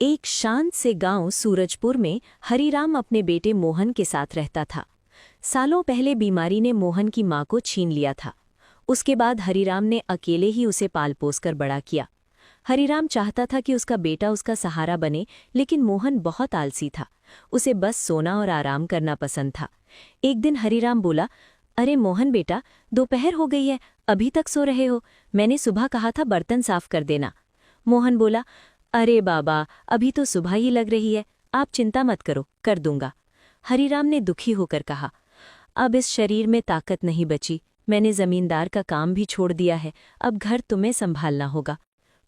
एक शांत से गांव सूरजपुर में हरिराम अपने बेटे मोहन के साथ रहता था। सालों पहले बीमारी ने मोहन की मां को छीन लिया था। उसके बाद हरिराम ने अकेले ही उसे पाल पोस कर बड़ा किया। हरिराम चाहता था कि उसका बेटा उसका सहारा बने, लेकिन मोहन बहुत आलसी था। उसे बस सोना और आराम करना पसंद था। एक दिन हरिराम बोला, अरे मोहन बेटा, दोपहर हो गई है, अभी तक सो रहे हो? मैंने सुबह कहा था बर्तन साफ कर देना। मोहन बोला, अरे बाबा, अभी तो सुबह ही लग रही है, आप चिंता मत करो, कर दूंगा। हरिराम ने दुखी होकर कहा, अब इस शरीर में ताकत नहीं बची, मैंने जमींदार का काम भी छोड़ दिया है, अब घर तुम्हें संभालना होगा।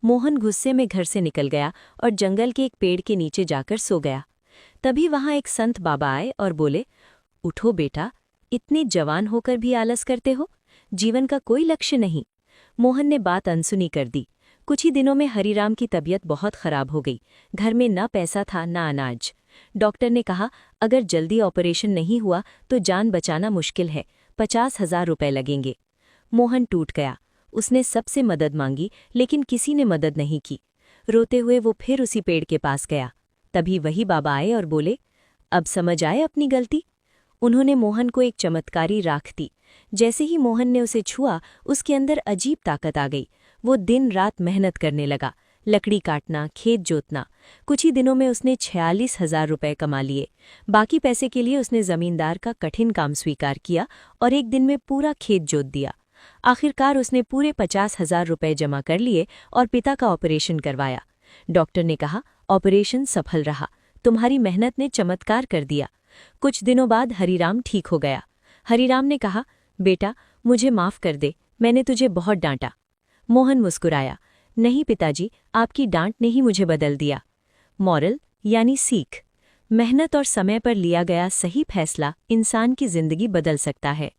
मोहन गुस्से में घर से निकल गया और जंगल के एक पेड़ के नीचे जाकर सो गया। तभी वहां एक संत बाबा आए और बोले, उठो बेटा, इतने जवान होकर भी आलस करते हो, जीवन का कोई लक्ष्य नहीं। मोहन ने बात अनसुनी कर दी। कुछ ही दिनों में हरिराम की तबीयत बहुत खराब हो गई। घर में न पैसा था न अनाज। डॉक्टर ने कहा, अगर जल्दी ऑपरेशन नहीं हुआ तो जान बचाना मुश्किल है, 50,000 रुपए लगेंगे। मोहन टूट गया। उसने सबसे मदद मांगी, लेकिन किसी ने मदद नहीं की। रोते हुए वो फिर उसी पेड़ के पास गया। तभी वही बाबा आए और बोले, अब समझ आए अपनी गलती? उन्होंने मोहन को एक चमत्कारी राख दी। जैसे ही मोहन ने उसे छुआ, उसके अंदर अजीब ताकत आ गई। वो दिन रात मेहनत करने लगा, लकड़ी काटना, खेत जोतना। कुछ ही दिनों में उसने 46,000 रुपए कमा लिए। बाकी पैसे के लिए उसने जमींदार का कठिन काम स्वीकार किया और एक दिन में पूरा खेत जोत दिया। आखिरकार उसने पूरे 50,000 रुपए जमा कर लिए और पिता का ऑपरेशन करवाया। डॉक्टर ने कहा, ऑपरेशन सफल रहा, तुम्हारी मेहनत ने चमत्कार कर दिया। कुछ दिनों बाद हरिराम ठीक हो गया। हरिराम ने कहा, बेटा, मुझे माफ कर दे, मैंने तुझे बहुत डांटा। मोहन मुस्कुराया, नहीं पिताजी, आपकी डांट ने ही मुझे बदल दिया। मॉरल यानी सीख, मेहनत और समय पर लिया गया सही फैसला इंसान की जिंदगी बदल सकता है।